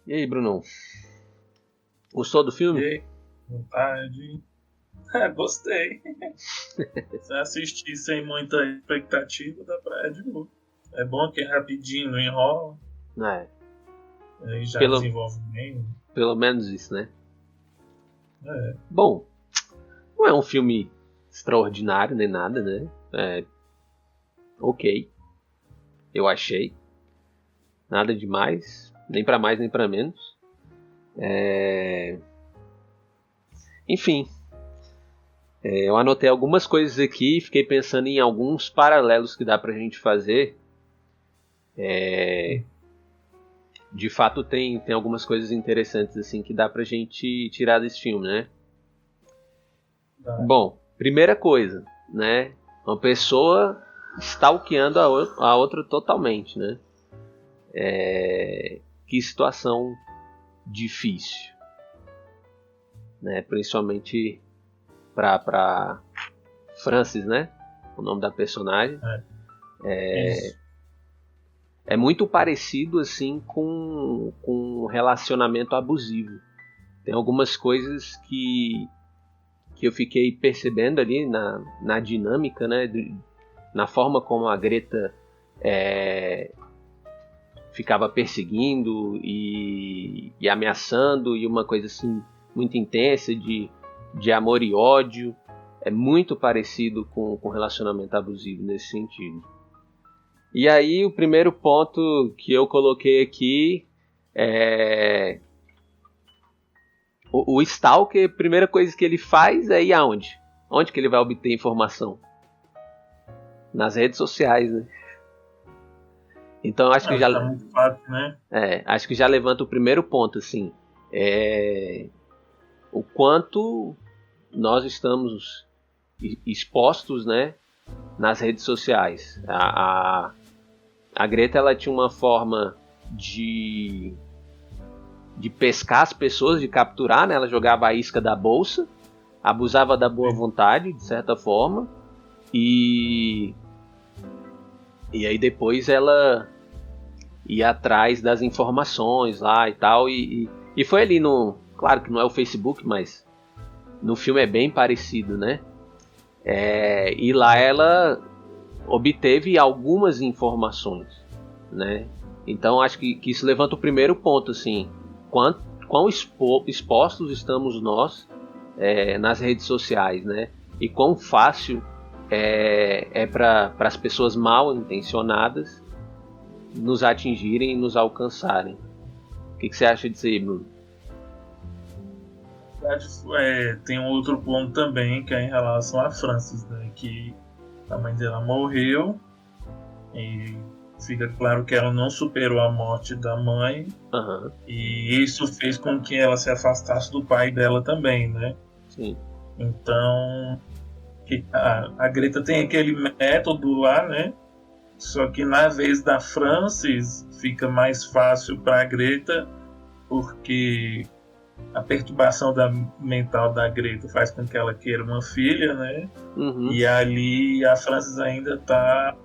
E aí, Bruno? Gostou do E filme? aí, vontade. Gostei. Se assistir sem muita expectativa, dá pra ir de boa. É bom que é rapidinho, não enrola. É, Aí já pelo, desenvolve bem. pelo menos isso, né? É, Bom, não é um filme extraordinário nem nada, né? É ok, eu achei. Nada demais, nem pra mais nem pra menos. Enfim, eu anotei algumas coisas aqui e fiquei pensando em alguns paralelos que dá pra gente fazer. De fato, tem algumas coisas interessantes assim que dá pra gente tirar desse filme, né? dá. Bom, primeira coisa, né? Uma pessoa stalkeando a outra totalmente, né? Que situação difícil, né? Principalmente pra Francis, né? O nome da personagem. Isso. É muito parecido assim com um relacionamento abusivo. Tem algumas coisas que eu fiquei percebendo ali na dinâmica, né? Na forma como a Greta ficava perseguindo e ameaçando, e uma coisa assim muito intensa de amor e ódio. É muito parecido com relacionamento abusivo nesse sentido. E aí o primeiro ponto que eu coloquei aqui é o Stalker, a primeira coisa que ele faz é ir aonde? Onde que ele vai obter informação? Nas redes sociais, né? Então Tá muito fácil, né? acho que já levanta o primeiro ponto, assim. O quanto nós estamos expostos, né, nas redes sociais. A Greta, ela tinha uma forma de pescar as pessoas, de capturar, né? Ela jogava a isca da bolsa, abusava da boa vontade, de certa forma, e aí depois ela ia atrás das informações lá e tal, e foi ali no... Claro que não é o Facebook, mas no filme é bem parecido, né? E lá ela obteve algumas informações, né? Então acho que isso levanta o primeiro ponto, assim, quão expostos estamos nós nas redes sociais, né? E quão fácil é para as pessoas mal intencionadas nos atingirem e nos alcançarem. O que você acha disso aí, Bruno? Tem um outro ponto também, que é em relação a Francis, né? Que a mãe dela morreu e fica claro que ela não superou a morte da mãe. Aham, E isso fez com que ela se afastasse do pai dela também, né? sim. Então, a Greta tem aquele método lá, né? Só que na vez da Frances fica mais fácil para a Greta, porque a perturbação mental da Greta faz com que ela queira uma filha, né? Uhum, E ali a Frances ainda está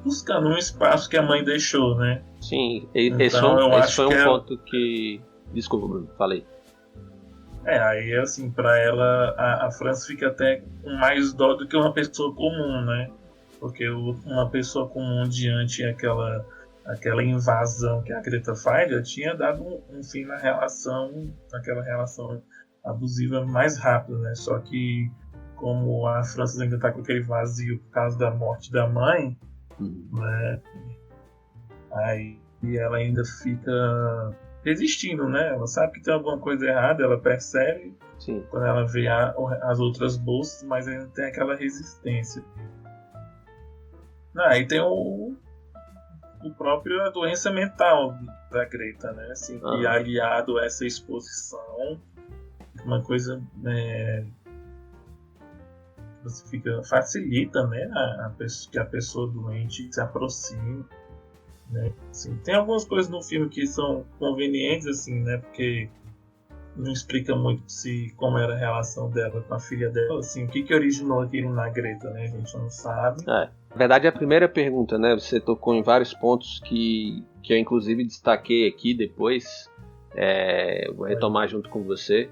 buscando um espaço que a mãe deixou, né? sim. Então eu Esse acho foi que um ponto que... Desculpa, Bruno, falei. aí assim, para ela, a França fica até com mais dó do que uma pessoa comum, né? Porque uma pessoa comum diante aquela invasão que a Greta faz já tinha dado um fim na relação, naquela relação abusiva mais rápido, né? Só que como a França ainda está com aquele vazio por causa da morte da mãe, Uhum, né? Aí ela ainda fica resistindo, né? Ela sabe que tem alguma coisa errada, ela percebe sim. quando ela vê as outras bolsas, mas ainda tem aquela resistência. Aí tem o próprio a doença mental da Greta, né? Assim, que Aham, aliado a essa exposição, uma coisa você facilita, né? Que a pessoa doente se aproxime. Né? Assim, tem algumas coisas no filme que são convenientes, assim, né? Porque não explica muito como era a relação dela com a filha dela, assim, o que originou aquilo na Greta, né? A gente não sabe. Na verdade, a primeira pergunta, né? Você tocou em vários pontos que eu inclusive destaquei aqui depois. vou retomar junto com você.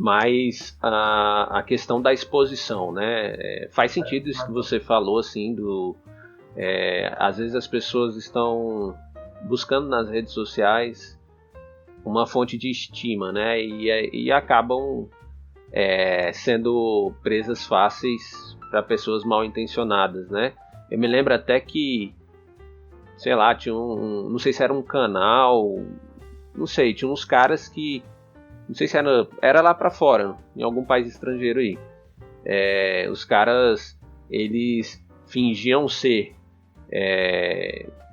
Mas a questão da exposição, né? Faz sentido isso que você falou, assim, às vezes as pessoas estão buscando nas redes sociais uma fonte de estima, né? E acabam sendo presas fáceis para pessoas mal intencionadas, né? Eu me lembro até que, sei lá, tinha não sei se era um canal, não sei, tinha uns caras que, não sei se era lá pra fora, em algum país estrangeiro aí. Os caras, eles fingiam ser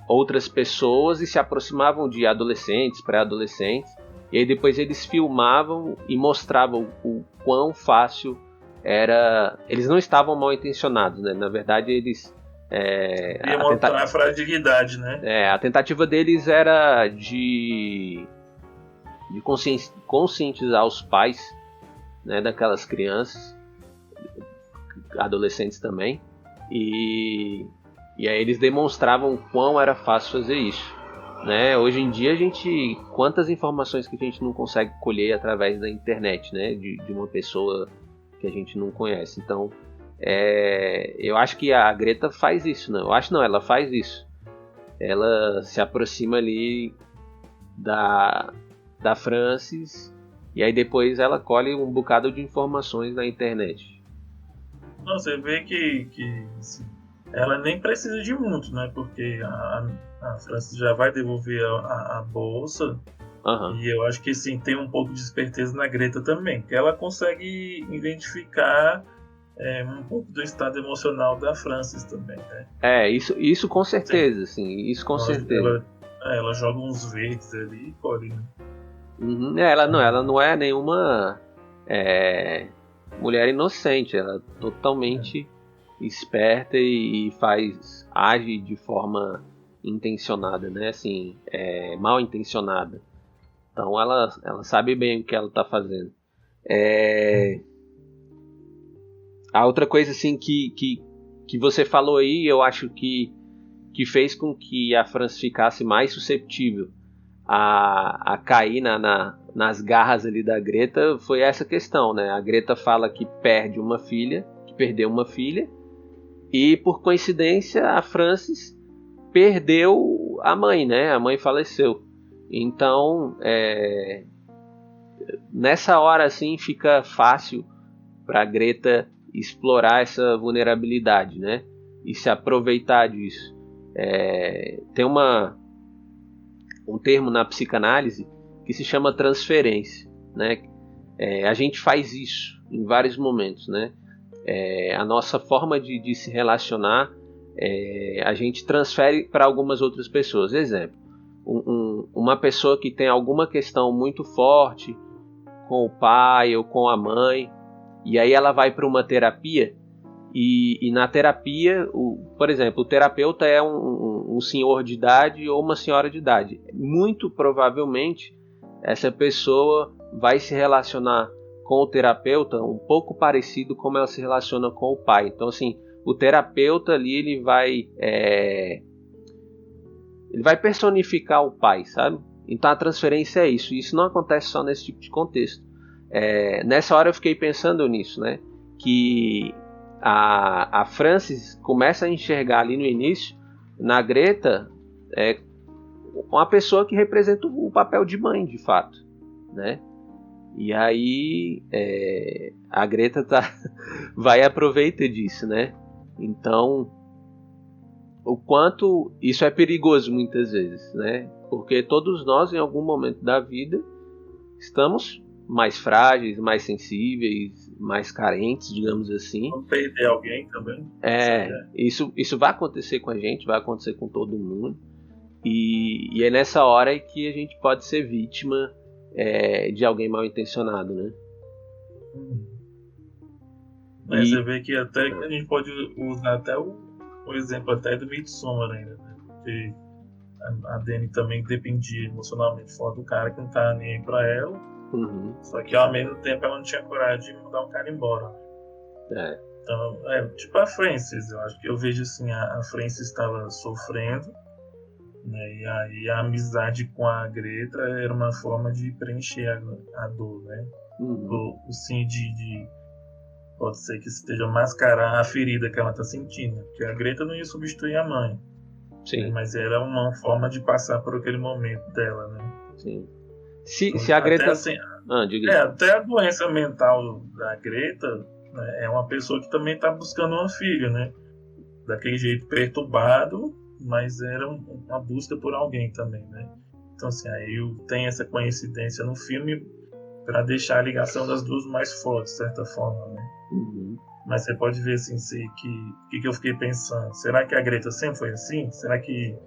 outras pessoas e se aproximavam de adolescentes, pré-adolescentes. E aí depois eles filmavam e mostravam o quão fácil era. Eles não estavam mal intencionados, né? Na verdade, eles... Ia mostrar a fragilidade, né? A tentativa deles era de conscientizar os pais, né, daquelas crianças, adolescentes também, e aí eles demonstravam o quão era fácil fazer isso, né? Hoje em dia quantas informações que a gente não consegue colher através da internet, né, de uma pessoa que a gente não conhece. Então eu acho que a Greta faz isso, né? Ela faz isso. Ela se aproxima ali da Frances, e aí depois ela colhe um bocado de informações na internet. Não, você vê que assim, ela nem precisa de muito, né? Porque a Frances já vai devolver a bolsa. Uhum. E eu acho que sim, tem um pouco de esperteza na Greta também, que ela consegue identificar um pouco do estado emocional da Frances também, né? Isso com certeza, sim. Isso com certeza. Ela joga uns verdes ali e colhe, né? Uhum. Ela não é nenhuma mulher inocente. Ela é totalmente esperta e age de forma intencionada, né? Assim, mal intencionada. Então ela sabe bem o que ela está fazendo. A outra coisa assim que você falou aí, eu acho que fez com que a Frances ficasse mais susceptível a cair nas garras ali da Greta foi essa questão, né? A Greta fala que perdeu uma filha, e por coincidência a Frances perdeu a mãe, né? A mãe faleceu. Então, nessa hora assim fica fácil para a Greta explorar essa vulnerabilidade, né? E se aproveitar disso. Tem um termo na psicanálise que se chama transferência, né? A gente faz isso em vários momentos, né? A nossa forma de se relacionar, a gente transfere para algumas outras pessoas. Exemplo, uma pessoa que tem alguma questão muito forte com o pai ou com a mãe, e aí ela vai para uma terapia, e na terapia, por exemplo, o terapeuta é um senhor de idade ou uma senhora de idade. Muito provavelmente essa pessoa vai se relacionar com o terapeuta um pouco parecido como ela se relaciona com o pai. Então, assim, o terapeuta ali ele vai personificar o pai, sabe? Então a transferência é isso. Isso não acontece só nesse tipo de contexto. Nessa hora eu fiquei pensando nisso, né? Que a Frances começa a enxergar ali no início, na Greta, uma pessoa que representa o papel de mãe, de fato, né? E aí a Greta vai aproveitar disso, né? Então, o quanto isso é perigoso muitas vezes, né? Porque todos nós, em algum momento da vida, estamos mais frágeis, mais sensíveis, mais carentes, digamos assim. Não perder alguém também. Isso vai acontecer com a gente, vai acontecer com todo mundo. E é nessa hora que a gente pode ser vítima de alguém mal intencionado, né? Mas você vê que até a gente pode usar até o exemplo até do Midsommar ainda, né? Porque a Dani também dependia emocionalmente fora do cara que não tava nem aí pra ela. Uhum. Só que ao mesmo tempo ela não tinha coragem de mandar o cara embora. Então, tipo a Frances, eu acho que eu vejo assim, a Frances estava sofrendo né? E aí a amizade com a Greta era uma forma de preencher a dor, né? O sim pode ser que esteja mascarar a ferida que ela está sentindo, porque a Greta não ia substituir a mãe, né? Mas era uma forma de passar por aquele momento dela, né? Sim. Então, Se a Greta... assim, diga. até a doença mental da Greta, né, é uma pessoa que também está buscando uma filha, né? Daquele jeito perturbado, mas era uma busca por alguém também, né? Então, assim, aí tem essa coincidência no filme para deixar a ligação das duas mais forte, de certa forma, né? Mas você pode ver, assim, que eu fiquei pensando. Será que a Greta sempre foi assim? Será que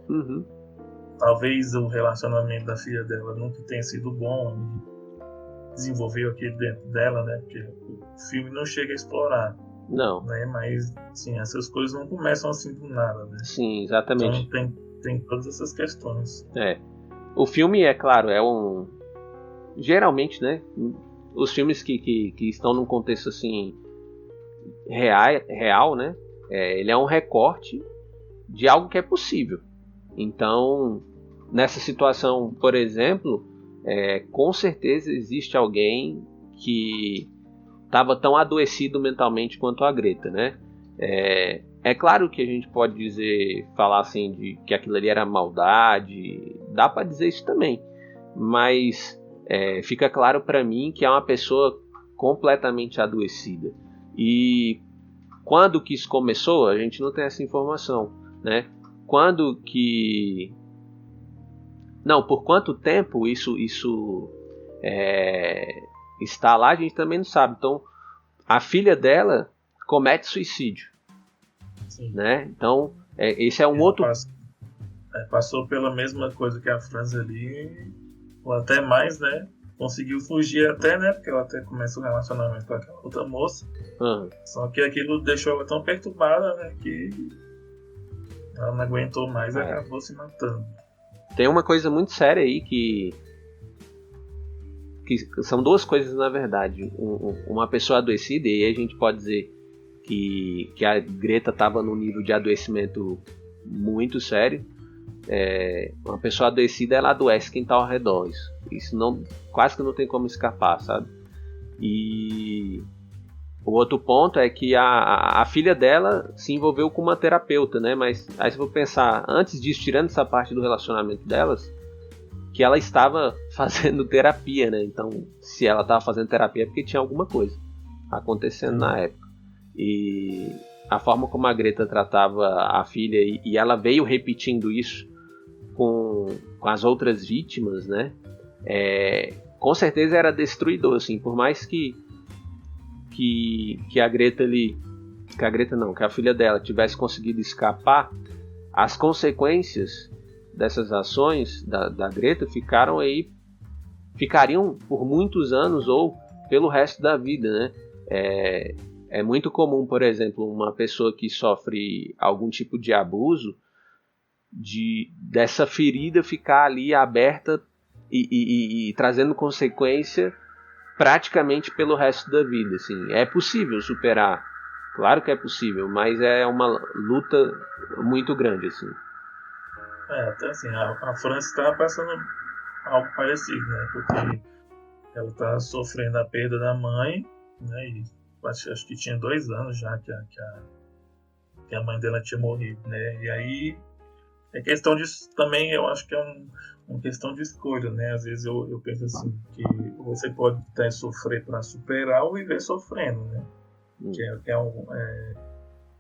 talvez o relacionamento da filha dela nunca tenha sido bom e desenvolveu aquilo dentro dela, né? Porque o filme não chega a explorar. Não. Né? Mas, sim, essas coisas não começam assim do nada, né? Sim, exatamente. Então tem todas essas questões. O filme, é claro, geralmente, né? Os filmes que estão num contexto assim real, né? Ele é um recorte de algo que é possível. Então, nessa situação, por exemplo, com certeza existe alguém que estava tão adoecido mentalmente quanto a Greta, né? É claro que a gente pode falar assim de que aquilo ali era maldade, dá para dizer isso também, mas fica claro para mim que é uma pessoa completamente adoecida. E quando que isso começou, a gente não tem essa informação, né? Por quanto tempo isso está lá, a gente também não sabe. Então, a filha dela comete suicídio. Sim. Né? Então, esse é um outro... Passou pela mesma coisa que a Franz ali, ou até mais, né? Conseguiu fugir até, né? Porque ela até começa o relacionamento com aquela outra moça. Só que aquilo deixou ela tão perturbada, né? Que ela não aguentou mais e acabou se matando. Tem uma coisa muito séria aí que são duas coisas, na verdade. Uma pessoa adoecida, e aí a gente pode dizer que a Greta estava num nível de adoecimento muito sério. Uma pessoa adoecida, ela adoece quem está ao redor. Isso não, quase que não tem como escapar, sabe? E o outro ponto é que a filha dela se envolveu com uma terapeuta, né? Mas aí se eu vou pensar, antes disso, tirando essa parte do relacionamento delas, que ela estava fazendo terapia, né? Então, se ela estava fazendo terapia é porque tinha alguma coisa acontecendo na época. E a forma como a Greta tratava a filha, e ela veio repetindo isso com as outras vítimas, né? Com certeza era destruidor, assim, por mais que a Greta ali, que a filha dela tivesse conseguido escapar, as consequências dessas ações da Greta ficariam por muitos anos ou pelo resto da vida, né? É muito comum, por exemplo, uma pessoa que sofre algum tipo de abuso, dessa ferida ficar ali aberta e trazendo consequência praticamente pelo resto da vida. Assim. É possível superar, claro que é possível, mas é uma luta muito grande. Assim. Até assim, a França está passando algo parecido, né? Porque ela está sofrendo a perda da mãe, né? E acho que tinha 2 anos já que a mãe dela tinha morrido, né? E aí é questão disso também, eu acho que é uma questão de escolha, né? Às vezes eu penso assim, que você pode até sofrer para superar ou viver sofrendo, né?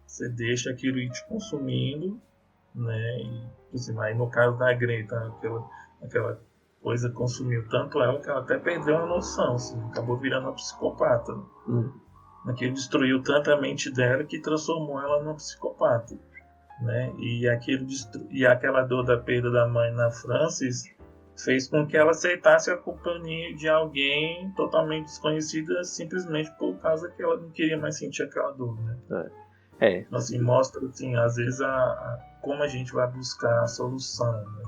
Você deixa aquilo ir te consumindo, né? E, assim, aí no caso da Greta, aquela coisa consumiu tanto ela que ela até perdeu a noção, assim, acabou virando uma psicopata. Aquilo destruiu tanto a mente dela que transformou ela numa psicopata. Né? E aquela dor da perda da mãe na Frances fez com que ela aceitasse a companhia de alguém totalmente desconhecida simplesmente por causa que ela não queria mais sentir aquela dor, né? Assim, mostra assim, às vezes como a gente vai buscar a solução, né?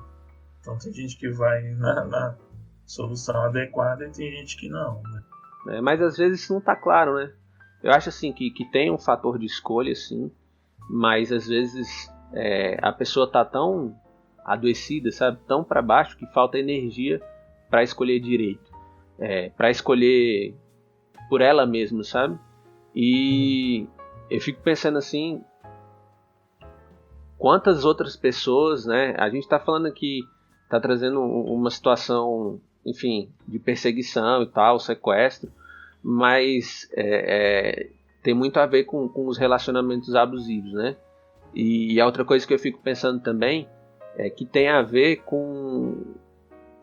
Então tem gente que vai na solução adequada e tem gente que não, né? Mas às vezes isso não está claro, né? Eu acho assim que tem um fator de escolha, sim, mas às vezes a pessoa está tão adoecida, sabe? Tão para baixo que falta energia para escolher direito, para escolher por ela mesma, sabe? E eu fico pensando assim, quantas outras pessoas, né? A gente está falando aqui, está trazendo uma situação, enfim, de perseguição e tal, sequestro, mas tem muito a ver com os relacionamentos abusivos, né? E a outra coisa que eu fico pensando também é que tem a ver com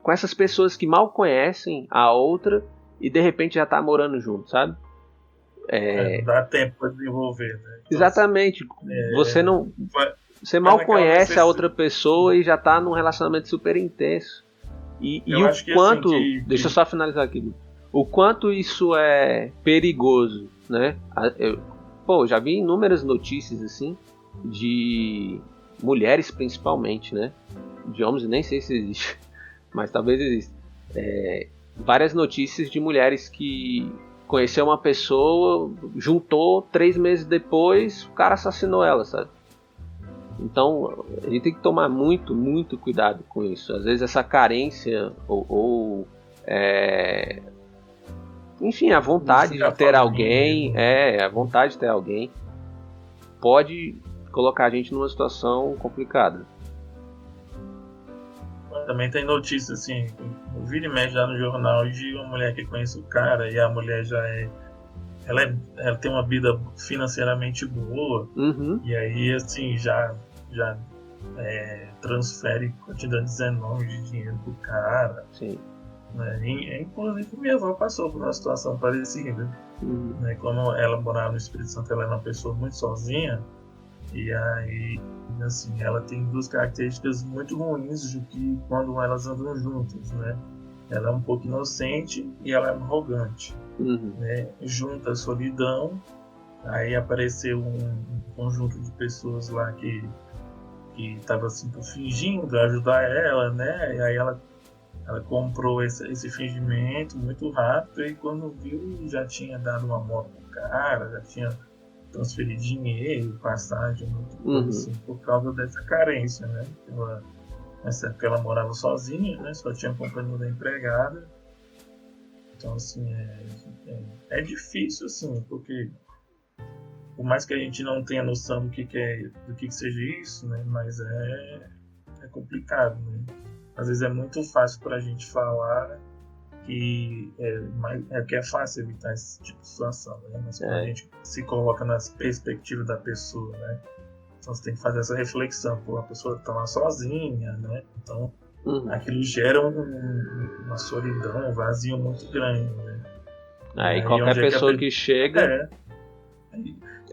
essas pessoas que mal conhecem a outra e de repente já tá morando junto, sabe? Dá tempo para desenvolver, né? Então, exatamente. Você mal conhece a outra pessoa e já tá num relacionamento super intenso. E o quanto... Assim, deixa eu só finalizar aqui. O quanto isso é perigoso, né? Eu já vi inúmeras notícias assim de mulheres principalmente, né? De homens nem sei se existe, mas talvez exista. Várias notícias de mulheres que conheceu uma pessoa, juntou, 3 meses depois o cara assassinou ela, sabe? Então a gente tem que tomar muito, muito cuidado com isso. Às vezes essa carência enfim, a vontade de ter alguém, a vontade de ter alguém pode colocar a gente numa situação complicada. Também tem notícia assim, vira e mexe já no jornal de uma mulher que conhece o cara e a mulher já ela tem uma vida financeiramente boa, e aí assim já transfere quantidades enormes de dinheiro pro cara. Sim. Né? Inclusive minha avó passou por uma situação parecida. Né? Quando ela morava no Espírito Santo, ela era uma pessoa muito sozinha, e aí assim, ela tem 2 características muito ruins de que quando elas andam juntas, né? Ela é um pouco inocente e ela é arrogante, né? Junta a solidão, aí apareceu um conjunto de pessoas lá que estava assim, fingindo ajudar ela, né? E aí ela comprou esse fingimento muito rápido e quando viu já tinha dado uma moto pro cara, já tinha transferido dinheiro, passagem, assim, por causa dessa carência, né? Nessa época ela morava sozinha, né? Só tinha a companhia da empregada. Então assim, é difícil assim, porque por mais que a gente não tenha noção do que seja isso, né? Mas é complicado, né? Às vezes é muito fácil pra gente falar que é fácil evitar esse tipo de situação, né? Mas quando a gente se coloca nas perspectivas da pessoa, né? Então você tem que fazer essa reflexão, a pessoa tá lá sozinha, né? Então aquilo gera uma solidão, um vazio muito grande, né? E qualquer pessoa que chega,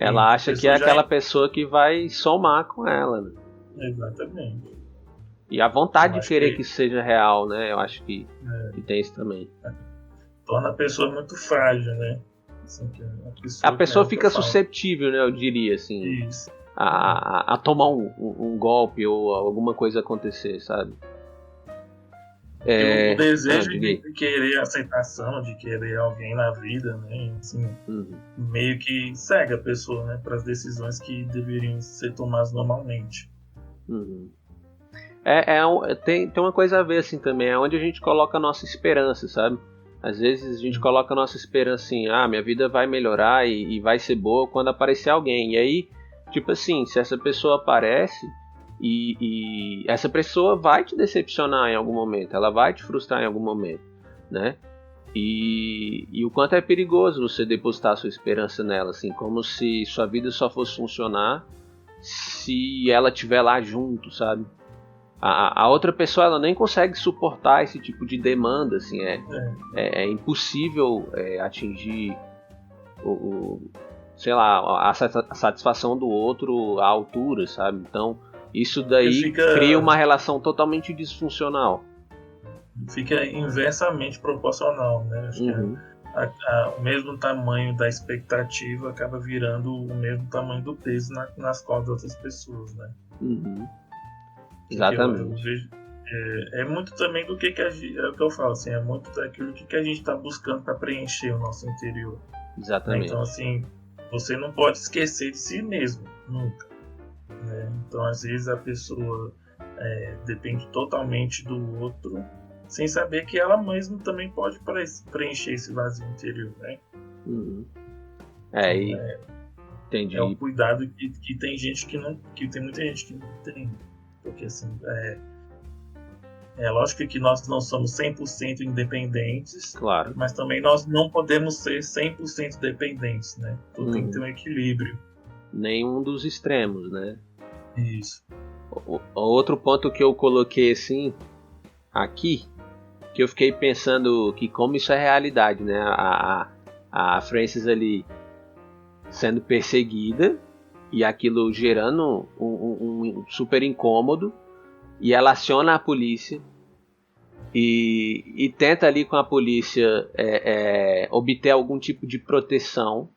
ela acha que é aquela pessoa que vai somar com ela, né? Exatamente. E a vontade de querer que isso seja real, né? Eu acho que tem isso também. Torna a pessoa muito frágil, né? Assim, a pessoa fica susceptível, né? Eu diria, assim. Isso. A tomar um golpe ou alguma coisa acontecer, sabe? O desejo de querer aceitação, de querer alguém na vida, né? Assim, meio que cega a pessoa, né? Para as decisões que deveriam ser tomadas normalmente. Tem uma coisa a ver assim também, é onde a gente coloca a nossa esperança, sabe? Às vezes a gente coloca a nossa esperança assim, minha vida vai melhorar e vai ser boa quando aparecer alguém. E aí, tipo assim, se essa pessoa aparece e essa pessoa vai te decepcionar em algum momento, ela vai te frustrar em algum momento, né? E o quanto é perigoso você depositar a sua esperança nela, assim, como se sua vida só fosse funcionar se ela estiver lá junto, sabe? A outra pessoa ela nem consegue suportar esse tipo de demanda, assim, é impossível atingir sei lá, a satisfação do outro à altura, sabe? Então isso daí cria uma relação totalmente disfuncional. Fica inversamente proporcional, né? Acho que o mesmo tamanho da expectativa acaba virando o mesmo tamanho do peso nas costas das outras pessoas, né? Exatamente. Eu vejo, é muito também do que a gente, é o que eu falo, assim, é muito daquilo que a gente está buscando para preencher o nosso interior. Exatamente. Então, assim, você não pode esquecer de si mesmo, nunca. Né? Então, às vezes a pessoa depende totalmente do outro, sem saber que ela mesma também pode preencher esse vazio interior, né? Entendi. É um cuidado que tem gente que não, que tem muita gente que não tem, porque assim, é lógico que nós não somos 100% independentes, claro, mas também nós não podemos ser 100% dependentes, né? Então tem que ter um equilíbrio. Nenhum dos extremos, né? Isso. O outro ponto que eu coloquei assim, aqui, que eu fiquei pensando que como isso é realidade, né? A Frances ali sendo perseguida e aquilo gerando um super incômodo, e ela aciona a polícia e tenta ali com a polícia obter algum tipo de proteção,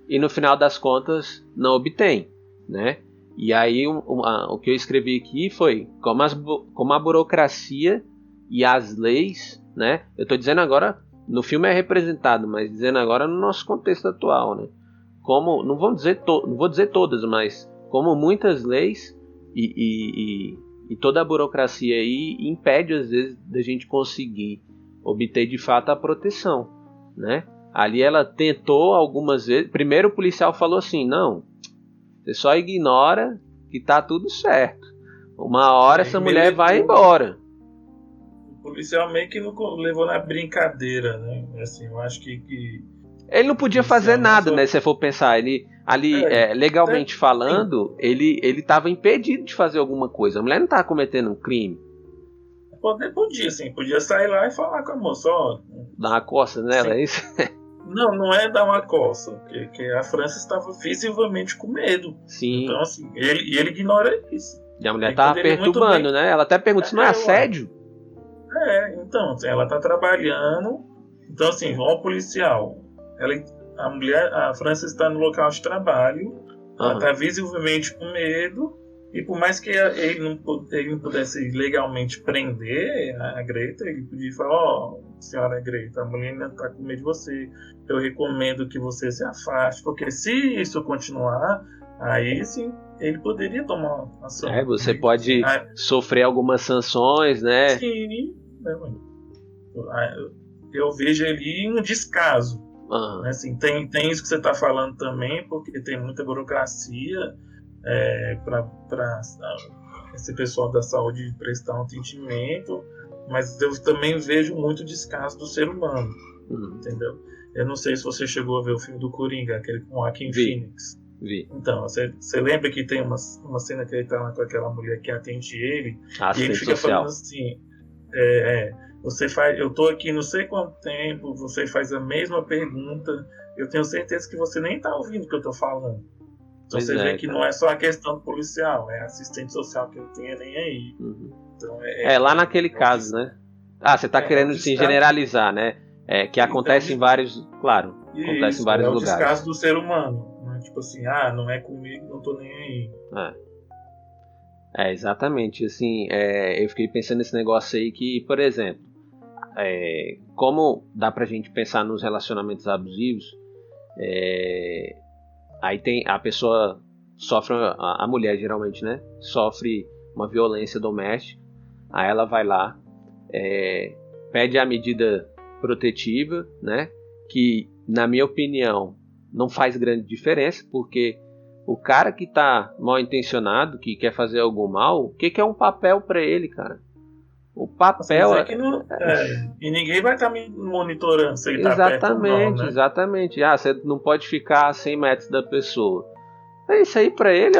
e no final das contas não obtém, né? E aí o que eu escrevi aqui foi como a burocracia e as leis, né? Eu estou dizendo agora, no filme é representado, mas dizendo agora no nosso contexto atual, né? Como, não vou dizer todas, mas como muitas leis e toda a burocracia aí impede às vezes da gente conseguir obter de fato a proteção, né? Ali ela tentou algumas vezes. Primeiro o policial falou assim: não, você só ignora que tá tudo certo. Uma hora essa mulher vai embora. O policial meio que não levou na brincadeira, né? Assim, eu acho que ele não podia fazer nada, né? Se você for pensar, ele ali, legalmente falando, ele estava impedido de fazer alguma coisa. A mulher não estava cometendo um crime. Podia sair lá e falar com a moça, ó. Dar uma coça nela, é isso? Não é dar uma coça, porque a França estava visivelmente com medo. Sim. Então, assim, ele ignora isso. E a mulher estava perturbando, né? Ela até pergunta se não é assédio. Então, ela tá trabalhando. Então, assim, vamos ao policial. A França está no local de trabalho, ela está visivelmente com medo, e por mais que ele não pudesse legalmente prender a Greta, ele podia falar: senhora Greta, a mulher ainda está com medo de você, eu recomendo que você se afaste, porque se isso continuar, aí sim ele poderia tomar ação. Você pode sofrer algumas sanções, né? Sim, eu vejo ali um descaso. Assim, tem isso que você está falando também, porque tem muita burocracia para esse pessoal da saúde prestar um atendimento, mas eu também vejo muito descaso do ser humano, entendeu? Eu não sei se você chegou a ver o filme do Coringa, aquele com Joaquin Phoenix. Vi. Então, você lembra que tem uma cena que ele tá lá com aquela mulher que atende ele, e ele fica falando assim, eu tô aqui não sei quanto tempo, você faz a mesma pergunta, eu tenho certeza que você nem tá ouvindo o que eu tô falando. Então você vê que não é só a questão policial, é assistente social que não tem nem aí. Então, lá naquele caso, né? Você tá querendo generalizar, né? Que acontece em vários, claro, acontece em vários lugares. É o descaso do ser humano, né? Tipo assim, não é comigo, não tô nem aí. Exatamente, assim, eu fiquei pensando nesse negócio aí que, por exemplo, como dá pra gente pensar nos relacionamentos abusivos, aí tem a pessoa sofre, a mulher geralmente, né, sofre uma violência doméstica, aí ela vai lá, pede a medida protetiva, né, que na minha opinião não faz grande diferença, porque o cara que tá mal intencionado, que quer fazer algum mal, o que é um papel pra ele, cara? O papel e ninguém vai estar me monitorando se ele tá perto ou não, né? Exatamente. Você não pode ficar a 100 metros da pessoa. Isso aí pra ele,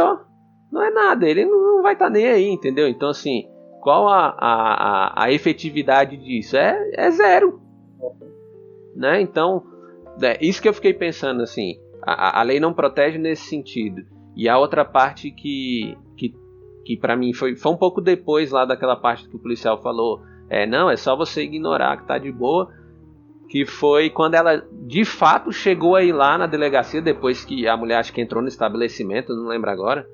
não é nada. Ele não vai estar nem aí, entendeu? Então, assim, qual a efetividade disso? É zero. Né? Então, isso que eu fiquei pensando, assim, a lei não protege nesse sentido. E a outra parte que pra mim foi um pouco depois lá daquela parte que o policial falou, não, é só você ignorar que tá de boa, que foi quando ela de fato chegou aí lá na delegacia, depois que a mulher acho que entrou no estabelecimento, não lembro agora,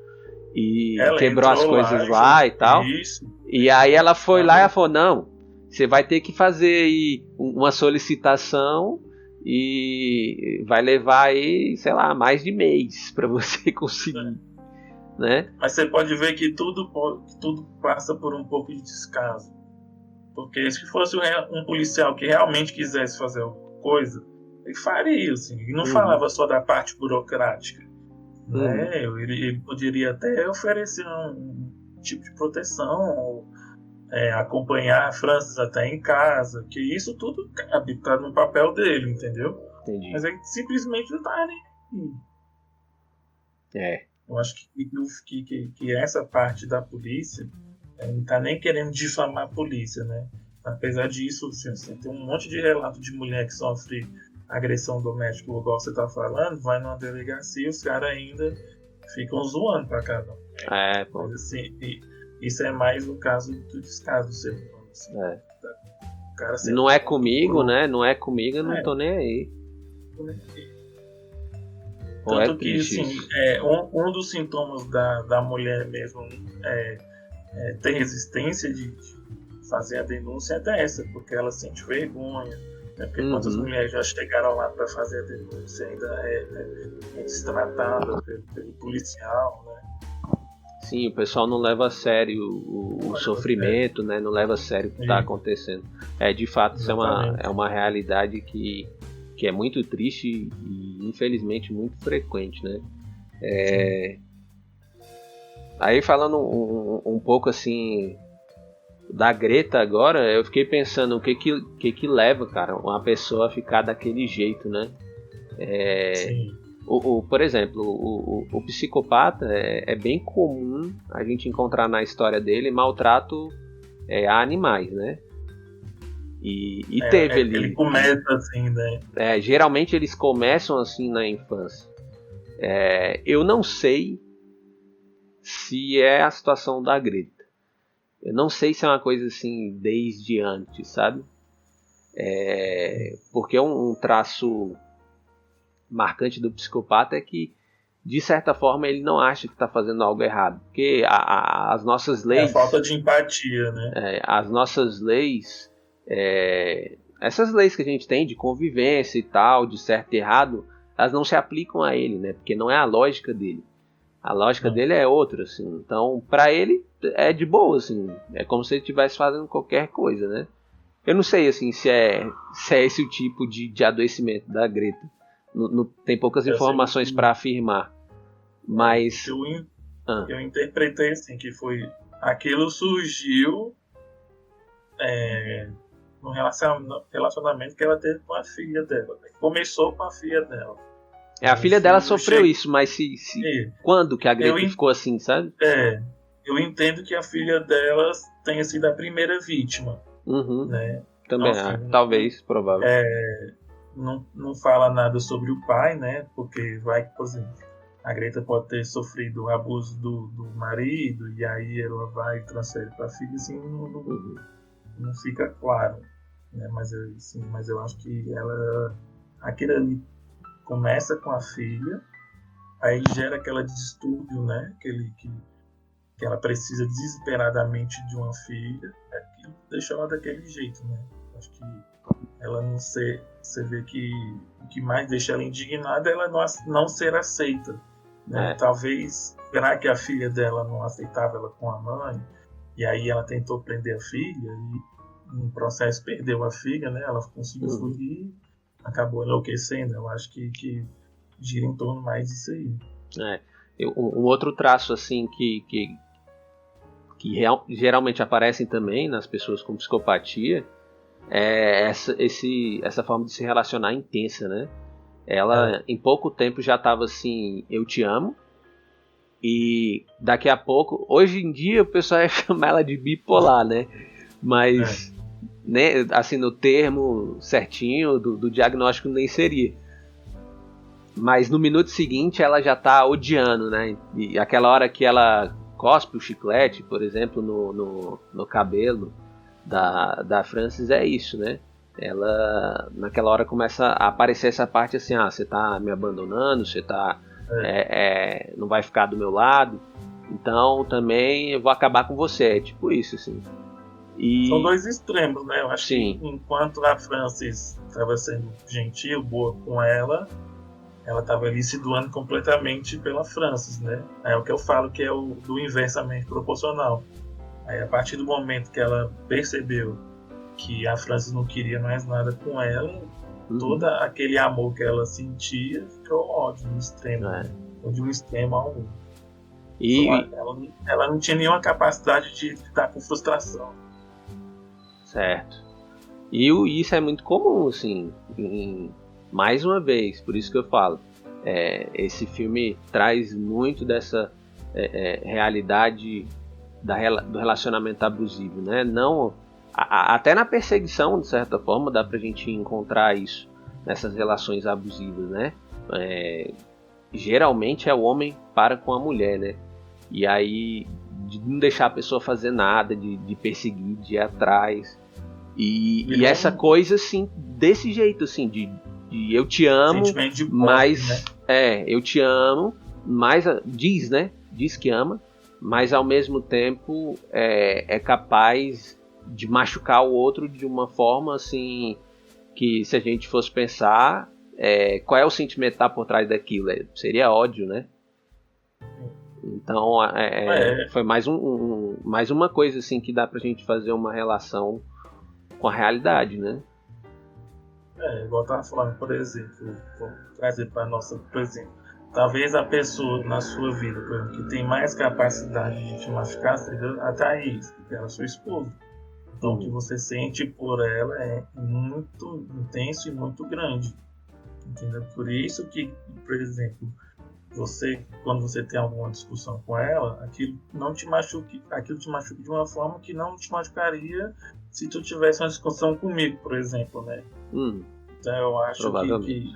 e ela quebrou as coisas lá e tal. Isso. E aí ela foi lá e falou: não, você vai ter que fazer aí uma solicitação e vai levar aí, sei lá, mais de mês pra você conseguir. né? Mas você pode ver que tudo passa por um pouco de descaso. Porque se fosse um policial que realmente quisesse fazer alguma coisa, ele faria, assim. E não falava só da parte burocrática. Né? Ele poderia até oferecer um tipo de proteção, ou, acompanhar a Francis até em casa, que isso tudo cabe, tá no papel dele, entendeu? Entendi. Mas ele simplesmente não tá nem. Eu acho que essa parte da polícia não tá nem querendo difamar a polícia, né? Apesar disso, assim, tem um monte de relato de mulher que sofre agressão doméstica, igual você tá falando, vai numa delegacia e os caras ainda ficam zoando pra cada um. Mas assim, isso é mais o caso do descaso do ser humano. Assim, o cara não é comigo, né? Não é comigo, eu não tô nem aí. Tanto que, assim, um dos sintomas da mulher mesmo ter resistência de fazer a denúncia é dessa, porque ela sente vergonha. Né? Porque quantas mulheres já chegaram lá para fazer a denúncia ainda é destratada pelo policial, né? Sim, o pessoal não leva a sério o sofrimento, né? Não leva a sério o que está acontecendo. De fato, isso é uma realidade que é muito triste e infelizmente muito frequente, né? Aí falando um pouco assim da Greta agora, eu fiquei pensando o que leva, cara, uma pessoa a ficar daquele jeito, né? Por exemplo, o psicopata é bem comum a gente encontrar na história dele maltrato a animais, né? E teve ali. Ele começa assim, né? Geralmente eles começam assim na infância. Eu não sei se é a situação da Greta. Eu não sei se é uma coisa assim desde antes, sabe? Porque um traço marcante do psicopata é que, de certa forma, ele não acha que está fazendo algo errado. Porque as nossas leis... falta de empatia, né? As nossas leis... essas leis que a gente tem de convivência e tal, de certo e errado, elas não se aplicam a ele, né? Porque não é a lógica dele. A lógica dele é outra, assim. Então, pra ele, é de boa, assim. É como se ele estivesse fazendo qualquer coisa, né? Eu não sei, assim, se é esse o tipo de adoecimento da Greta. Tem poucas informações para afirmar. Mas... Eu interpretei, assim, que foi... Aquilo surgiu no relacionamento que ela teve com a filha dela. Começou com a filha dela. A filha dela sofreu isso, mas quando que a Greta ficou assim, sabe? Eu entendo que a filha dela tenha sido a primeira vítima. Né? Também, então, assim, talvez, provável. Não fala nada sobre o pai, né? Porque vai, por exemplo, a Greta pode ter sofrido o abuso do marido e aí ela vai e transfere para a filha, assim, não fica claro. Né? Mas eu acho que aquilo ali começa com a filha, aí gera aquele distúrbio, né? Que ela precisa desesperadamente de uma filha, que deixa ela daquele jeito, né? Acho que ela não ser, você vê que o que mais deixa ela indignada é ela não ser aceita, né? Talvez, será que a filha dela não aceitava ela com a mãe, e aí ela tentou prender a filha, e no processo perdeu a filha, né? Ela conseguiu fugir, acabou enlouquecendo. Eu acho que gira em torno mais disso aí. Um outro traço assim que geralmente aparecem também nas pessoas com psicopatia é essa forma de se relacionar intensa, né? Ela em pouco tempo já estava assim, eu te amo, e daqui a pouco, hoje em dia o pessoal ia chamar ela de bipolar, né? Mas né, assim, no termo certinho do diagnóstico nem seria. Mas no minuto seguinte ela já tá odiando, né? E aquela hora que ela cospe o chiclete, por exemplo, no cabelo da Francis, é isso, né? Ela, naquela hora, começa a aparecer essa parte assim, você tá me abandonando, você tá não vai ficar do meu lado, então também eu vou acabar com você, é tipo isso, assim. São dois extremos, né? Eu acho que enquanto a Francis estava sendo gentil, boa com ela ela estava ali se doando completamente pela Frances, né? É o que eu falo que é o do inversamente proporcional. Aí a partir do momento que ela percebeu que a Frances não queria mais nada com ela, todo aquele amor que ela sentia ficou ódio no extremo, de um extremo ao outro. E ela não tinha nenhuma capacidade de lidar com frustração. Certo. E isso é muito comum, assim, mais uma vez, por isso que eu falo, esse filme traz muito dessa realidade do relacionamento abusivo, né? Não, até na perseguição, de certa forma, dá pra gente encontrar isso nessas relações abusivas, né? Geralmente é o homem para com a mulher, né? E aí, de não deixar a pessoa fazer nada, de perseguir, de ir atrás. E essa coisa, assim, desse jeito, assim, de eu te amo, mas... né? Eu te amo, mas... Diz que ama, mas ao mesmo tempo é capaz de machucar o outro de uma forma, assim, que se a gente fosse pensar, qual é o sentimento que tá por trás daquilo? Seria ódio, né? Então, foi mais uma coisa, assim, que dá pra gente fazer uma relação com a realidade, né? Igual eu tava falando, por exemplo, vou trazer para nossa, por exemplo, talvez a pessoa na sua vida, por exemplo, que tem mais capacidade de te machucar seja a Thaís, porque ela é sua esposa. Então, o que você sente por ela é muito intenso e muito grande, entendeu? Por isso que, por exemplo, quando você tem alguma discussão com ela, aquilo te machuca de uma forma que não te machucaria se tu tivesse uma discussão comigo, por exemplo, né? Então eu acho que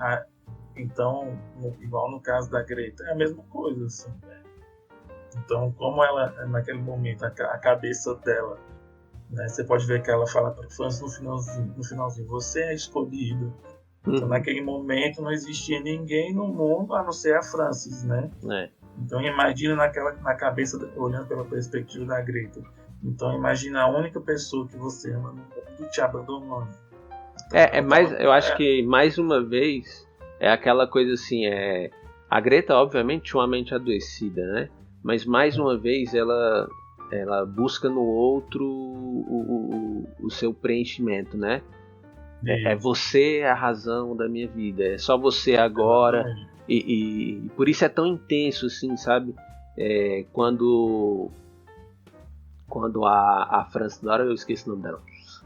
então, igual no caso da Greta, é a mesma coisa, assim, né? Então, como ela, naquele momento, a cabeça dela, né, você pode ver que ela fala para o Francis no finalzinho, você é escolhido. Então, naquele momento não existia ninguém no mundo a não ser a Frances, né? Então imagina na cabeça, olhando pela perspectiva da Greta. Então imagina a única pessoa que você ama no mundo te abandonando. Então, eu acho que mais uma vez é aquela coisa assim, a Greta obviamente tinha uma mente adoecida, né? Mas mais uma vez ela busca no outro o seu preenchimento, né? Você é a razão da minha vida, é só você agora. E por isso é tão intenso, assim, sabe? Quando a Frances, na hora eu esqueci o nome dela,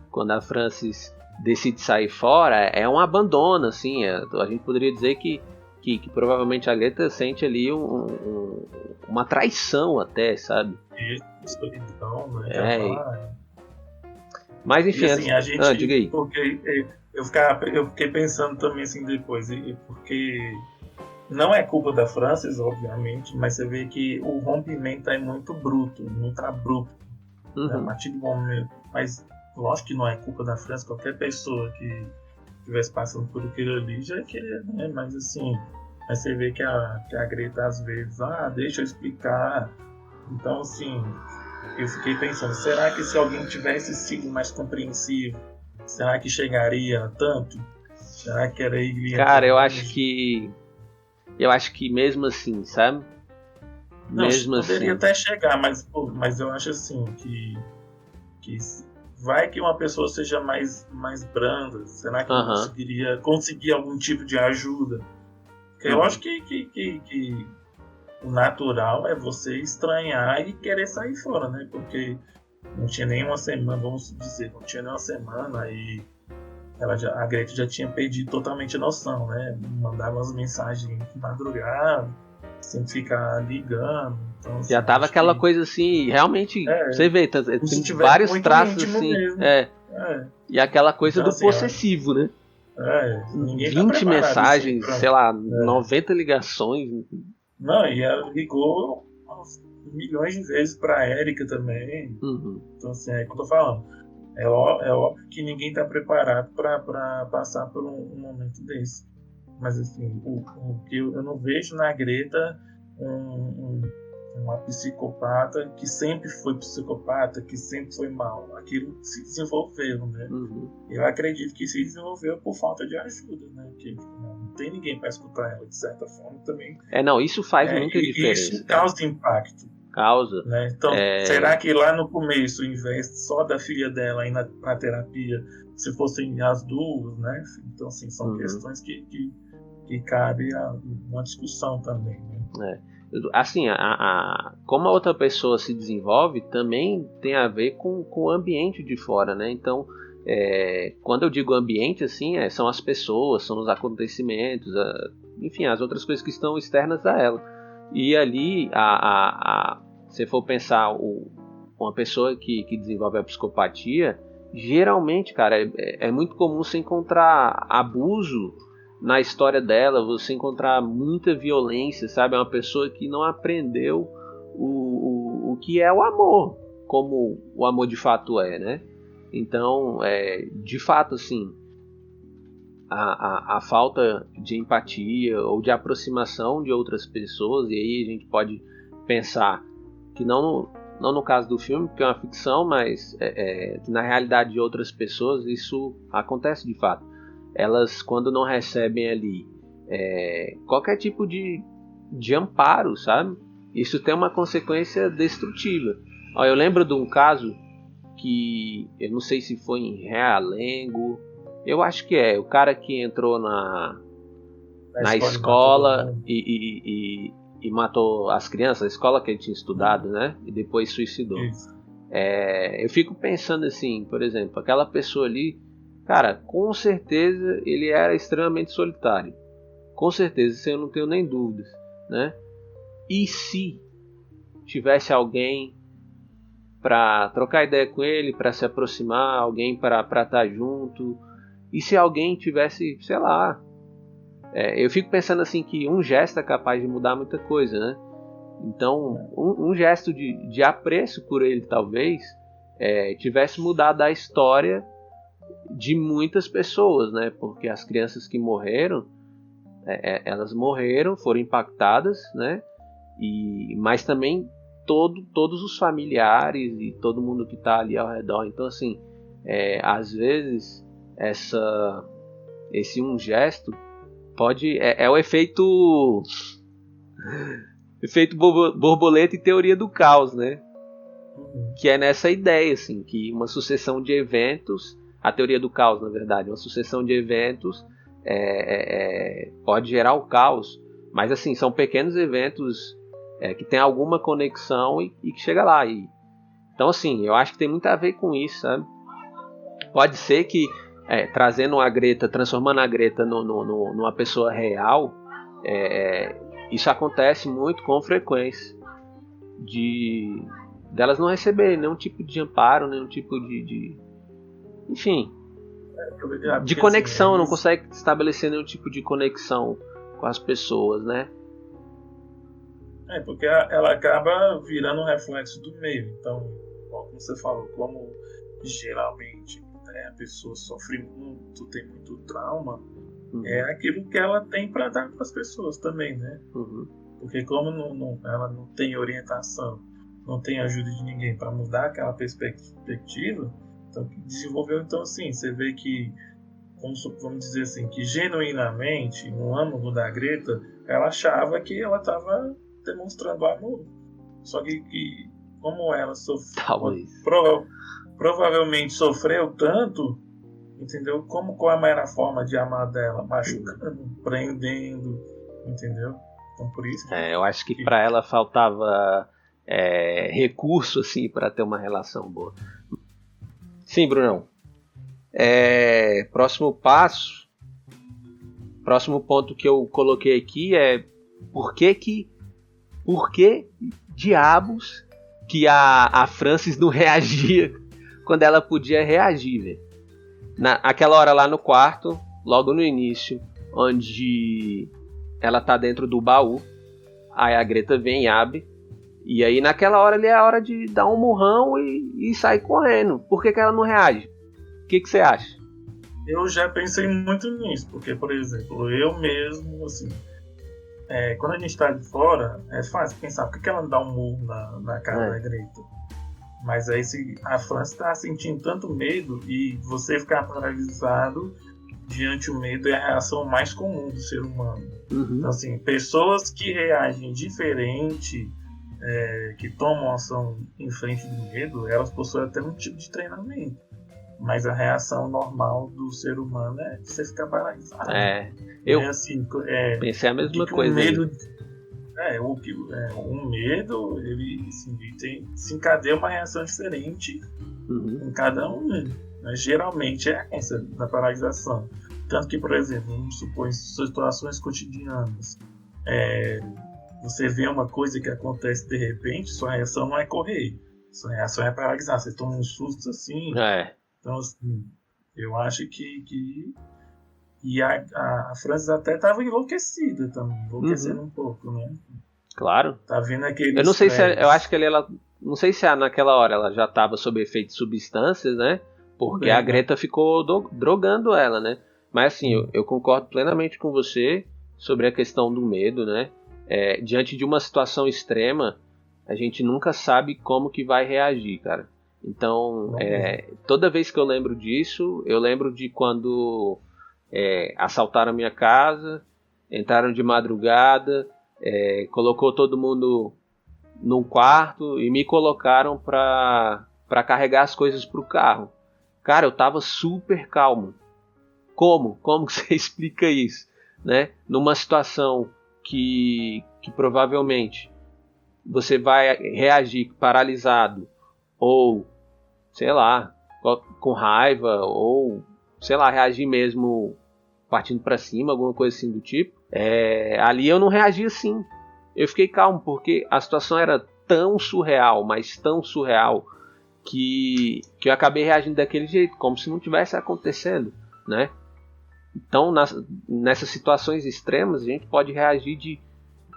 quando a Frances decide sair fora, é um abandono, assim, a gente poderia dizer que provavelmente a Greta sente ali uma traição até, sabe? Isso, então, né? Mas enfim, e, assim, a gente, diga aí. Porque eu fiquei pensando também assim depois, porque não é culpa da Frances, obviamente, mas você vê que o rompimento é muito bruto, muito abrupto, né? A partir do momento, mas lógico que não é culpa da Frances, qualquer pessoa que estivesse passando por aquilo ali já queria, né? Mas assim, mas você vê que a Greta às vezes, deixa eu explicar. Então assim, eu fiquei pensando, será que se alguém tivesse sido mais compreensivo, será que chegaria a tanto? Será que era ele? Cara, eu acho que mesmo assim, sabe? Não, mesmo poderia assim. até chegar, mas eu acho assim que vai que uma pessoa seja mais branda, será que não conseguir algum tipo de ajuda? Porque eu acho que o natural é você estranhar e querer sair fora, né? Porque não tinha nem uma semana, vamos dizer, não tinha nem uma semana e a Greta já tinha perdido totalmente a noção, né? Mandava as mensagens de madrugada, sem ficar ligando. Então, assim, já tava aquela coisa assim, realmente, você vê, tem vários traços assim. E aquela coisa então, do possessivo, né? 20 mensagens, assim, sei lá, 90 ligações. Não, e ela ligou milhões de vezes pra Erika também. Então, assim, é o que eu tô falando. É óbvio que ninguém tá preparado pra passar por um momento desse. Mas, assim, o que eu não vejo na Greta uma psicopata que sempre foi psicopata, que sempre foi mal. Aquilo se desenvolveu, né? Eu acredito que se desenvolveu por falta de ajuda, né? Que tem ninguém para escutar ela, de certa forma também. Não, isso faz muita diferença. Isso causa impacto. Causa. Né? Então, será que lá no começo, em vez só da filha dela ir na terapia, se fossem as duas, né? Então, assim, são questões que cabe a uma discussão também, né? Assim, como a outra pessoa se desenvolve também tem a ver com o ambiente de fora, né? Então, quando eu digo ambiente, assim, são as pessoas, são os acontecimentos, enfim, as outras coisas que estão externas a ela. E ali, se for pensar uma pessoa que desenvolve a psicopatia, geralmente, cara, é muito comum você encontrar abuso na história dela, você encontrar muita violência, sabe? É uma pessoa que não aprendeu o que é o amor, como o amor de fato é, né? Então, de fato, assim, a falta de empatia ou de aproximação de outras pessoas, e aí a gente pode pensar que não no caso do filme, porque é uma ficção, mas que na realidade de outras pessoas isso acontece de fato. Elas, quando não recebem ali qualquer tipo de amparo, sabe? Isso tem uma consequência destrutiva. Eu lembro de um caso que, eu não sei se foi em Realengo, eu acho que o cara que entrou na escola e matou as crianças, a escola que ele tinha estudado, né? E depois suicidou. Eu fico pensando assim, por exemplo, aquela pessoa ali, cara, com certeza ele era extremamente solitário. Com certeza, isso eu não tenho nem dúvidas, né? E se tivesse alguém para trocar ideia com ele, para se aproximar, alguém para estar junto, e se alguém tivesse, sei lá, eu fico pensando assim que um gesto é capaz de mudar muita coisa, né? Então, um gesto de apreço por ele, talvez, tivesse mudado a história de muitas pessoas, né? Porque as crianças que morreram, elas morreram, foram impactadas, né? Mas também todos os familiares e todo mundo que está ali ao redor. Então, assim, às vezes esse um gesto pode o efeito borboleta e teoria do caos, né? Que é nessa ideia, assim, que uma sucessão de eventos, a teoria do caos, na verdade, uma sucessão de eventos pode gerar o caos, mas assim, são pequenos eventos que tem alguma conexão e que chega lá. Então, assim, eu acho que tem muito a ver com isso, sabe? Pode ser que trazendo a Greta, transformando a Greta numa pessoa real, isso acontece muito com frequência, delas não receberem nenhum tipo de amparo, nenhum tipo de enfim, de conexão, assim, não consegue estabelecer nenhum tipo de conexão com as pessoas, né? Porque ela acaba virando um reflexo do meio. Então, como você falou, como geralmente a pessoa sofre muito, tem muito trauma, é aquilo que ela tem para dar para as pessoas também, né? Porque como ela não tem orientação, não tem ajuda de ninguém para mudar aquela perspectiva, então desenvolveu. Então, assim, você vê que, vamos dizer assim, que genuinamente, no âmago da Greta, ela achava que ela estava demonstrando amor. Só que como ela provavelmente sofreu tanto, entendeu? Qual era a forma de amar dela? Machucando, prendendo, entendeu? Então por isso eu acho que para ela faltava recurso assim para ter uma relação boa. Sim, Brunão. Próximo ponto que eu coloquei aqui é por que diabos que a Frances não reagia quando ela podia reagir, velho. Naquela hora lá no quarto, logo no início, onde ela tá dentro do baú, aí a Greta vem e abre, e aí naquela hora ali é a hora de dar um murrão e sair correndo. Por que ela não reage? O que você acha? Eu já pensei muito nisso, porque, por exemplo, eu mesmo, assim, quando a gente está de fora, é fácil pensar por que ela não dá um murro na cara da Greta. Mas aí, se a França está sentindo tanto medo e você ficar paralisado, diante do medo é a reação mais comum do ser humano. Uhum. Então, assim, pessoas que reagem diferente, que tomam ação em frente do medo, elas possuem até um tipo de treinamento. Mas a reação normal do ser humano é você ficar paralisado. Eu assim, pensei a mesma coisa. O medo, o medo, ele se encadeia uma reação diferente em cada um. Mas geralmente é essa da paralisação. Tanto que, por exemplo, vamos supor, em situações cotidianas, você vê uma coisa que acontece de repente, sua reação não é correr, sua reação é paralisar. Você toma um susto assim. Então, assim, eu acho que e a Frances até estava enlouquecida também, enlouquecendo um pouco, né? Claro. Tá vendo aquele. Eu não sei se eu acho que ela não sei se naquela hora ela já estava sob efeito de substâncias, né? Porque a Greta ficou drogando ela, né? Mas assim, eu concordo plenamente com você sobre a questão do medo, né? Diante de uma situação extrema, a gente nunca sabe como que vai reagir, cara. Então, toda vez que eu lembro disso, eu lembro de quando assaltaram a minha casa, entraram de madrugada, colocou todo mundo num quarto e me colocaram pra carregar as coisas pro carro. Cara, eu tava super calmo. Como que você explica isso, né? Numa situação que provavelmente você vai reagir paralisado ou, sei lá, com raiva ou, sei lá, reagir mesmo partindo pra cima, alguma coisa assim do tipo. Ali eu não reagi assim. Eu fiquei calmo porque a situação era tão surreal, mas tão surreal, que eu acabei reagindo daquele jeito, como se não tivesse acontecendo, né? Então, nessas situações extremas, a gente pode reagir de,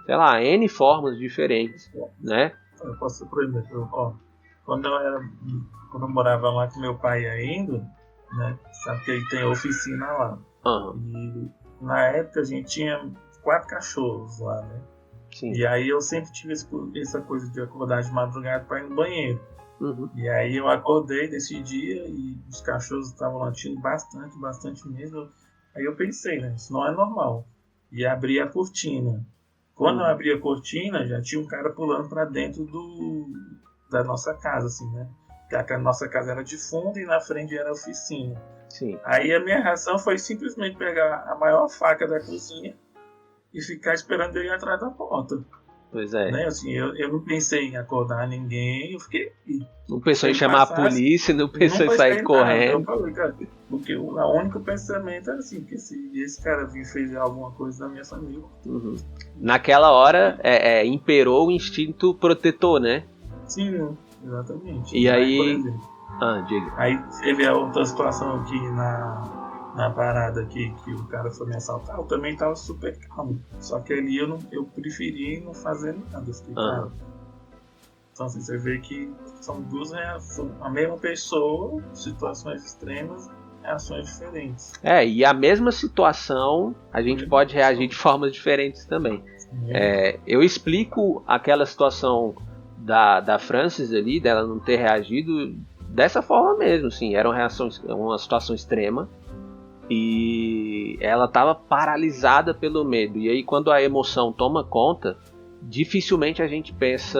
sei lá, N formas diferentes, né? Eu posso, por exemplo, quando eu morava lá com meu pai ainda, né? Sabe que ele tem oficina lá. E na época a gente tinha 4 cachorros lá, né? Sim. E aí eu sempre tive essa coisa de acordar de madrugada para ir no banheiro. E aí eu acordei desse dia e os cachorros estavam latindo bastante mesmo. Aí eu pensei, né? Isso não é normal. E abri a cortina. Quando eu abri a cortina, já tinha um cara pulando para dentro da nossa casa, assim, né? Porque a nossa casa era de fundo e na frente era a oficina. Sim. Aí a minha reação foi simplesmente pegar a maior faca da cozinha e ficar esperando ele atrás da porta. Pois é. Né? Assim, eu não pensei em acordar ninguém, eu fiquei. Não pensou em chamar a polícia, não pensou em sair correndo. Eu falei, cara, porque o único pensamento era assim, que se esse cara vir fez alguma coisa na minha família. Naquela hora imperou o instinto protetor, né? Sim, exatamente. E aí. Por exemplo, diga. aí teve a outra situação aqui na parada aqui, que o cara foi me assaltar, eu também tava super calmo. Só que ali eu preferi não fazer nada. Então assim, você vê que são duas reações. A mesma pessoa, situações extremas, reações diferentes. E a mesma situação a gente pode reagir de formas diferentes também. Eu explico aquela situação da Frances ali, dela não ter reagido dessa forma mesmo, assim, era uma situação extrema e ela estava paralisada pelo medo. E aí quando a emoção toma conta, dificilmente a gente pensa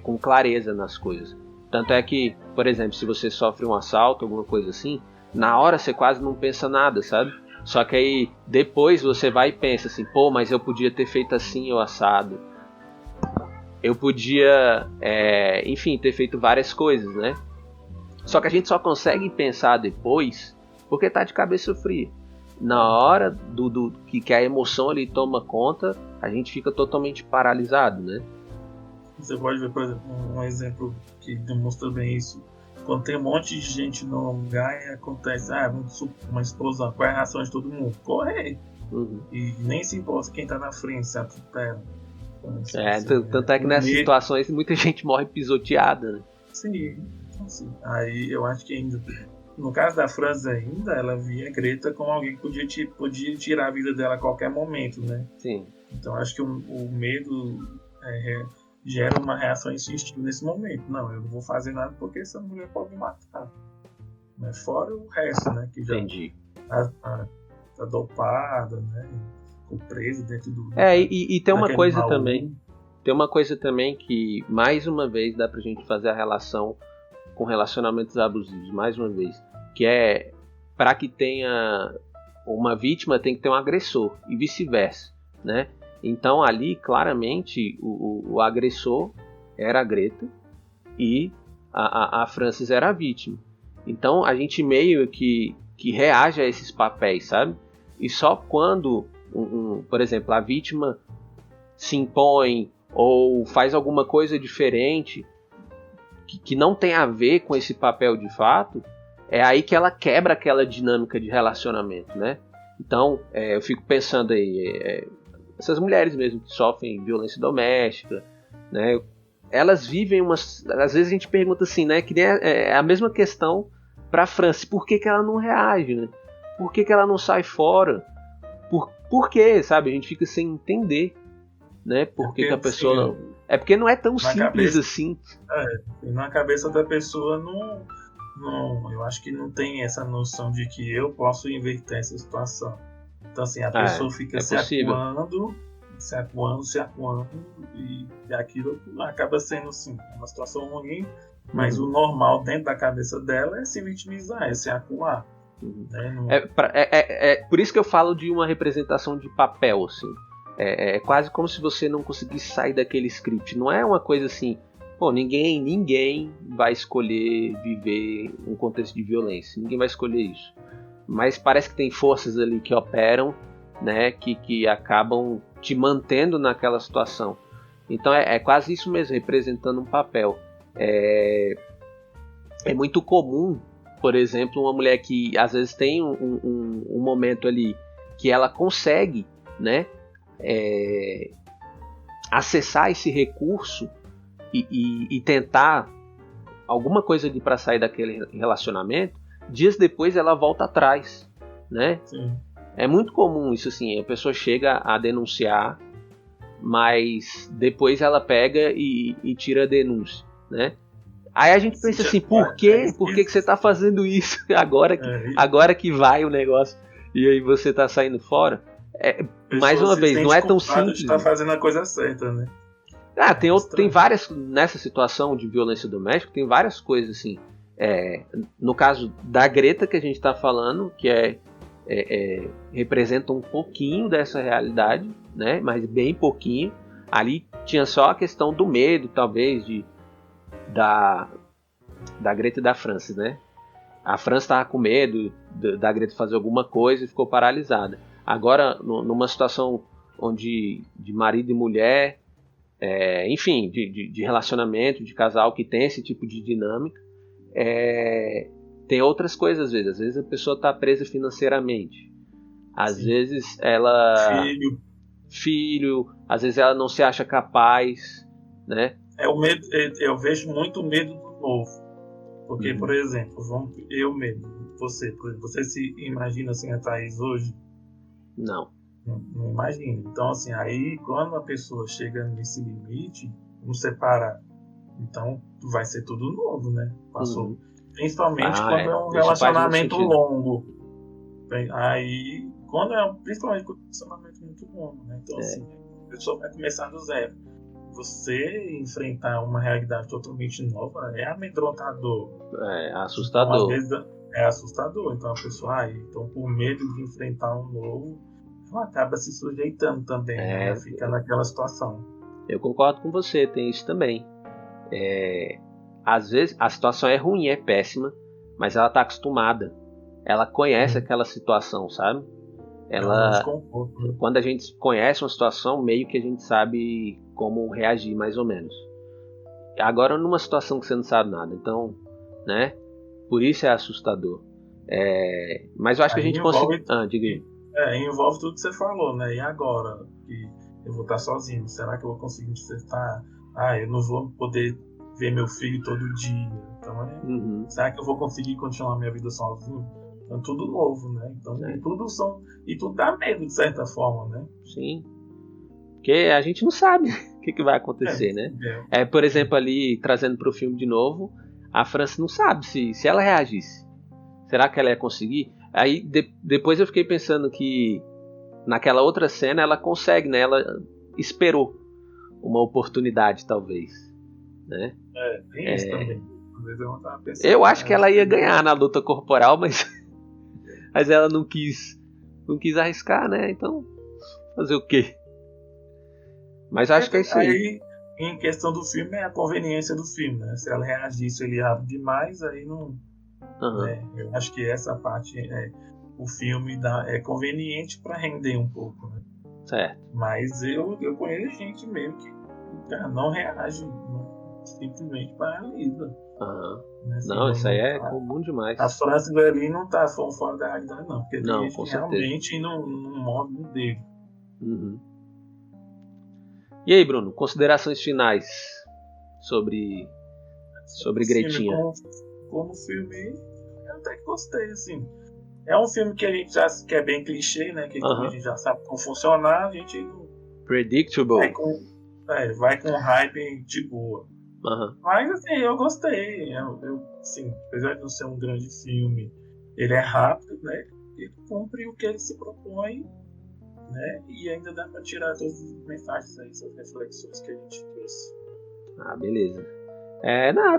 com clareza nas coisas. Tanto é que, por exemplo, se você sofre um assalto, alguma coisa assim, na hora você quase não pensa nada, sabe? Só que aí depois você vai e pensa assim, pô, mas eu podia ter feito assim ou assado. Eu podia, enfim, ter feito várias coisas, né? Só que a gente só consegue pensar depois porque tá de cabeça fria. Na hora que a emoção ali toma conta, a gente fica totalmente paralisado, né? Você pode ver, por exemplo, um exemplo que demonstra bem isso. Quando tem um monte de gente no lugar e acontece uma explosão, qual é a reação de todo mundo? Correr. E nem se importa quem tá na frente, se atropela. Tanto é que nessas situações muita gente morre pisoteada, né? Sim. Aí eu acho que ainda, no caso da Frances ainda, ela via a Greta como alguém que podia tirar a vida dela a qualquer momento, né? Sim. Então acho que o medo gera uma reação instintiva nesse momento. Não, eu não vou fazer nada porque essa mulher pode me matar. Mas fora o resto, né? Que já, entendi. Tá dopada, né? Ficou preso dentro do. E tem uma coisa baú. também. Tem uma coisa também que, mais uma vez, dá pra gente fazer a relação com relacionamentos abusivos, mais uma vez. Que é, para que tenha uma vítima, tem que ter um agressor, e vice-versa, né? Então ali, claramente, o agressor era a Greta e a Frances era a vítima. Então a gente meio que reage a esses papéis, sabe? E só quando, por exemplo, a vítima se impõe ou faz alguma coisa diferente que não tem a ver com esse papel de fato, é aí que ela quebra aquela dinâmica de relacionamento, né? Então, eu fico pensando aí, essas mulheres mesmo que sofrem violência doméstica, né? Elas vivem umas... Às vezes a gente pergunta assim, né? Que nem a mesma questão para a Frances. Por que ela não reage, né? Por que ela não sai fora? Por quê, sabe? A gente fica sem entender, né? Por que a pessoa não... É porque não é tão simples assim. Na cabeça da pessoa não, eu acho que não tem essa noção de que eu posso inverter essa situação. Então assim, a pessoa fica se acuando, e aquilo acaba sendo assim, uma situação ruim, mas o normal dentro da cabeça dela é se vitimizar, é se acuar. Né? Por isso que eu falo de uma representação de papel, assim. É quase como se você não conseguisse sair daquele script. Não é uma coisa assim, pô, ninguém vai escolher viver um contexto de violência. Ninguém vai escolher isso. Mas parece que tem forças ali que operam, né, que acabam te mantendo naquela situação. Então é quase isso mesmo, representando um papel. É muito comum, por exemplo, uma mulher que às vezes tem um momento ali que ela consegue, né, acessar esse recurso e tentar alguma coisa ali para sair daquele relacionamento. Dias depois ela volta atrás, né? Sim. É muito comum isso, assim, a pessoa chega a denunciar, mas depois ela pega e tira a denúncia, né? Aí a gente pensa assim, por que você está fazendo isso agora que vai o negócio e aí você está saindo fora? Mais uma vez, não é tão simples. Está fazendo a coisa certa, né? Tem várias, nessa situação de violência doméstica, tem várias coisas assim. No caso da Greta que a gente está falando, que representa um pouquinho dessa realidade, né? Mas bem pouquinho. Ali tinha só a questão do medo, talvez, da Greta e da Frances, né? A Frances estava com medo da Greta fazer alguma coisa e ficou paralisada. Agora, numa situação onde de marido e mulher, enfim, de relacionamento, de casal que tem esse tipo de dinâmica, tem outras coisas às vezes a pessoa está presa financeiramente, às Sim. vezes ela... Filho, às vezes ela não se acha capaz, né? O medo, eu vejo muito medo do novo, porque, por exemplo, você se imagina assim a Thaís hoje? Não imagino. Então assim, aí quando a pessoa chega nesse limite, vamos separar, então vai ser tudo novo, né? Passou. Principalmente quando é um relacionamento longo. Aí, principalmente quando é um relacionamento muito longo, né? Então assim, a pessoa vai começar do zero. Você enfrentar uma realidade totalmente nova é amedrontador. É assustador. Então, às vezes é assustador. Então a pessoa, então por medo de enfrentar um novo, ela acaba se sujeitando também, né? Fica naquela situação. Eu concordo com você, tem isso também. Às vezes a situação é ruim, é péssima, mas ela está acostumada. Ela conhece aquela situação, sabe? Quando a gente conhece uma situação, meio que a gente sabe como reagir, mais ou menos. Agora, numa situação que você não sabe nada, então, né? Por isso é assustador. Mas eu acho que a gente consegue... diga aí. Envolve tudo que você falou, né? E agora? Que eu vou estar sozinho, será que eu vou conseguir enfrentar? Eu não vou poder ver meu filho todo dia. Então, será que eu vou conseguir continuar minha vida sozinho? Então, tudo novo, né? Então, e tudo dá medo, de certa forma, né? Sim. Porque a gente não sabe o que vai acontecer, né? Por exemplo, ali, trazendo para o filme de novo, a Frances não sabe se ela reagisse. Será que ela ia conseguir? Aí depois eu fiquei pensando que naquela outra cena ela consegue, né? Ela esperou uma oportunidade, talvez, né? Tem isso também. Às vezes eu tava pensando, Eu acho que ela ia ganhar na luta corporal, mas ela não quis arriscar, né? Então, fazer o quê? Mas acho que é isso aí. Aí, em questão do filme, é a conveniência do filme, né? Se ela reagisse ele rápido demais, aí não... né? Eu acho que essa parte, o filme é conveniente para render um pouco, né? Certo. Mas eu conheço gente mesmo que não reage, simplesmente paralisa. Né? Assim, Não, isso aí é comum demais. A Francis ali não tá fora da realidade, não. Porque Não, tem gente com que certeza. realmente não move o dedo. E aí, Bruno, considerações finais sobre Gretinha? Como filme, eu até que gostei, assim. É um filme que a gente já que é bem clichê, né? Que como a gente já sabe como funcionar, a gente predictable. Vai com hype de boa. Mas assim, eu gostei. Assim, apesar de não ser um grande filme, ele é rápido, né? Ele cumpre o que ele se propõe, né? E ainda dá pra tirar todas as mensagens aí, essas reflexões que a gente trouxe. Beleza.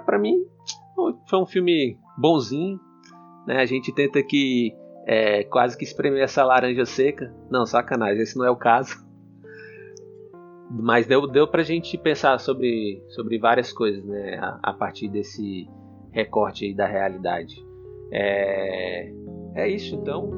Pra mim foi um filme bonzinho, né? A gente tenta aqui quase que espremer essa laranja seca. Não, sacanagem, esse não é o caso. Mas deu pra gente pensar sobre várias coisas, né? A partir desse recorte aí da realidade. É isso, então.